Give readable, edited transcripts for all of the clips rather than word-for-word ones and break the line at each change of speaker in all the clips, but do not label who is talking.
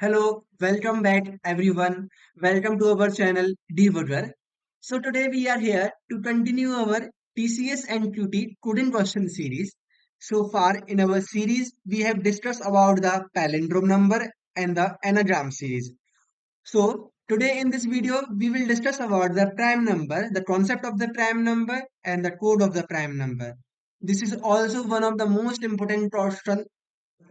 Hello, welcome back everyone. Welcome to our channel Debugger. So today we are here to continue our TCS NQT coding question series. So far in our series we have discussed about the palindrome number and the anagram series. So today in this video we will discuss about the prime number, the concept of the prime number and the code of the prime number. This is also one of the most important question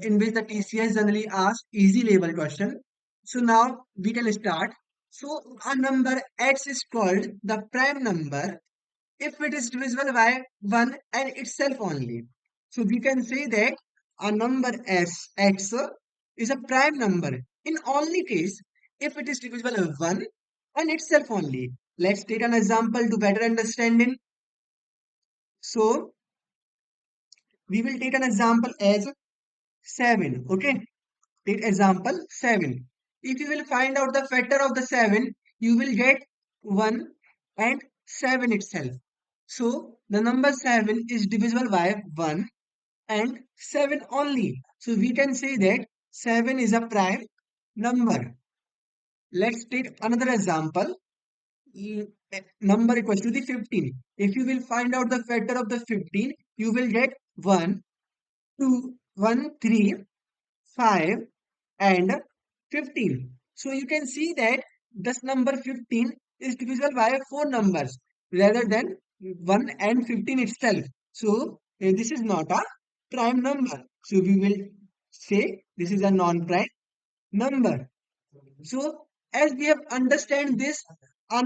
in which the TCS generally asks easy level question. So now we can start. So a number x is called the prime number if it is divisible by 1 and itself only. So we can say that a number x is a prime number in only case if it is divisible by 1 and itself only. Let's take an example to better understanding. So we will take an example as 7. Okay. Take example 7. If you will find out the factor of the 7, you will get 1 and 7 itself. So the number 7 is divisible by 1 and 7 only. So we can say that 7 is a prime number. Let's take another example. Number equals to the 15. If you will find out the factor of the 15, you will get 1, 2, 1, 3, 5 and 15. So you can see that this number 15 is divisible by 4 numbers rather than 1 and 15 itself. So this is not a prime number. So we will say this is a non-prime number. So as we have understand this, a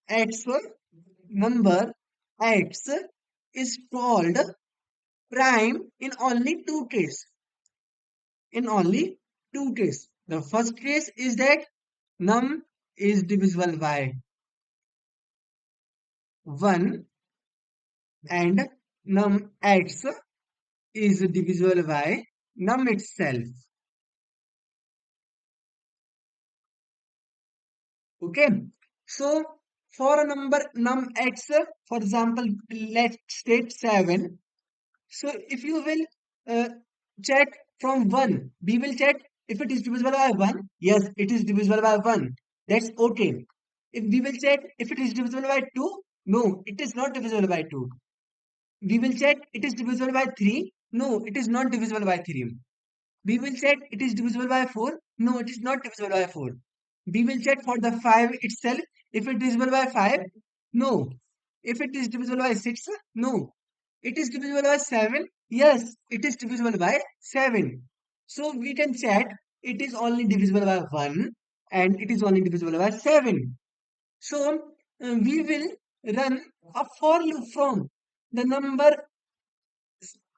x number x is called prime in only two cases. In only two cases. The first case is that num is divisible by 1 and num x is divisible by num itself. Okay. So for a number num x, for example, let's state 7. So if you will check from 1, we will check if it is divisible by 1. Yes, it is divisible by 1. That's okay. If we will check if it is divisible by 2, no, it is not divisible by 2. We will check it is divisible by 3. No, it is not divisible by 3. We will check it is divisible by 4. No, it is not divisible by 4. We will check for the 5 itself. If it is divisible by 5, no. If it is divisible by 6, no. It is divisible by 7. Yes, it is divisible by 7. So we can check it is only divisible by 1 and it is only divisible by 7. So we will run a for loop from the number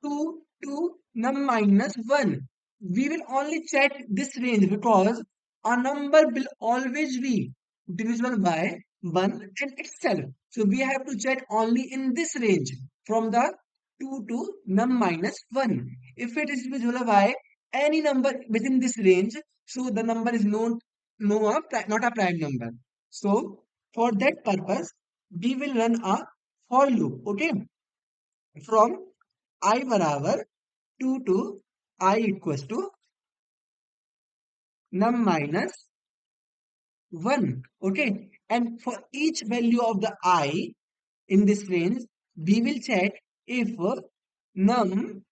2 to num minus 1. We will only check this range because a number will always be divisible by 1 and itself. So we have to check only in this range from the 2 to num minus 1. If it is divisible by any number within this range, so the number is not a prime number. So for that purpose, we will run a for loop. Okay, from I बराबर 2 to I equals to num minus 1. Okay. And for each value of the I in this range, we will check if num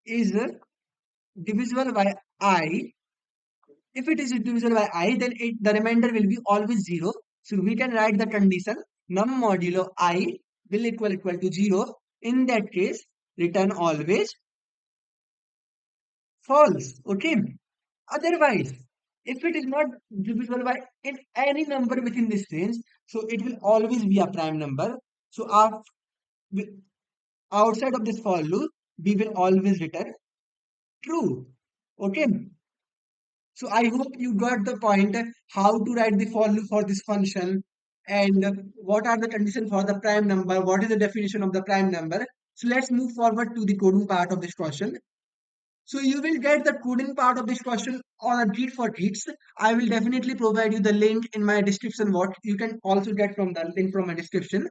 is divisible by I. If it is divisible by I, then the remainder will be always 0. So we can write the condition num modulo I will equal to 0. In that case, return always false. Okay. Otherwise, if it is not divisible by in any number within this range, so it will always be a prime number. So outside of this for loop, we will always return true. Okay. So I hope you got the point how to write the for loop for this function and what are the conditions for the prime number, what is the definition of the prime number. So let's move forward to the coding part of this question. So you will get the coding part of this question on a treat for treats. I will definitely provide you the link in my description. What you can also get from the link from my description.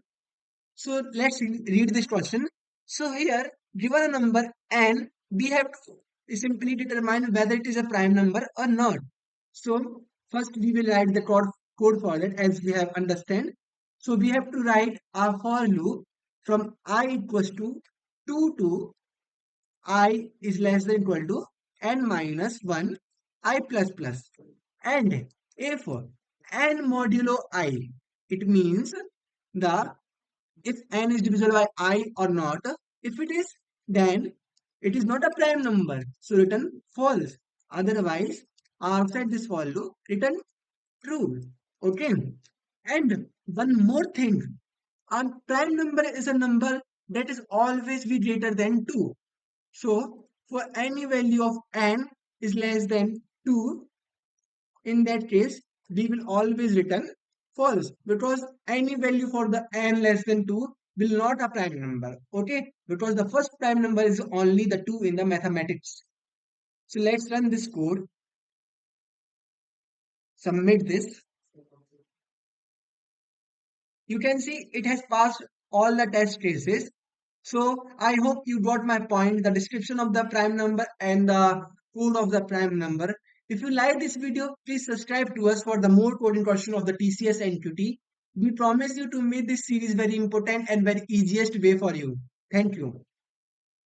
So let's read this question. So here, given a number n, we have simply determine whether it is a prime number or not. So first we will write the code for that as we have understand. So we have to write our for loop from I equals to 2 to I is less than equal to n minus 1 I plus plus. And if n modulo I, it means the if n is divisible by I or not. If it is, then it is not a prime number. So return false. Otherwise, outside this for loop, return true. Okay. And one more thing. A prime number is a number that is always be greater than 2. So for any value of n is less than 2, in that case, we will always return false because any value for the n less than 2 will not a prime number. Okay, because the first prime number is only the 2 in the mathematics. So let's run this code, submit this. You can see it has passed all the test cases. So I hope you got my point, the description of the prime number and the code of the prime number. If you like this video, please subscribe to us for the more coding question of the TCS NQT. We promise you to make this series very important and very easiest way for you. Thank you.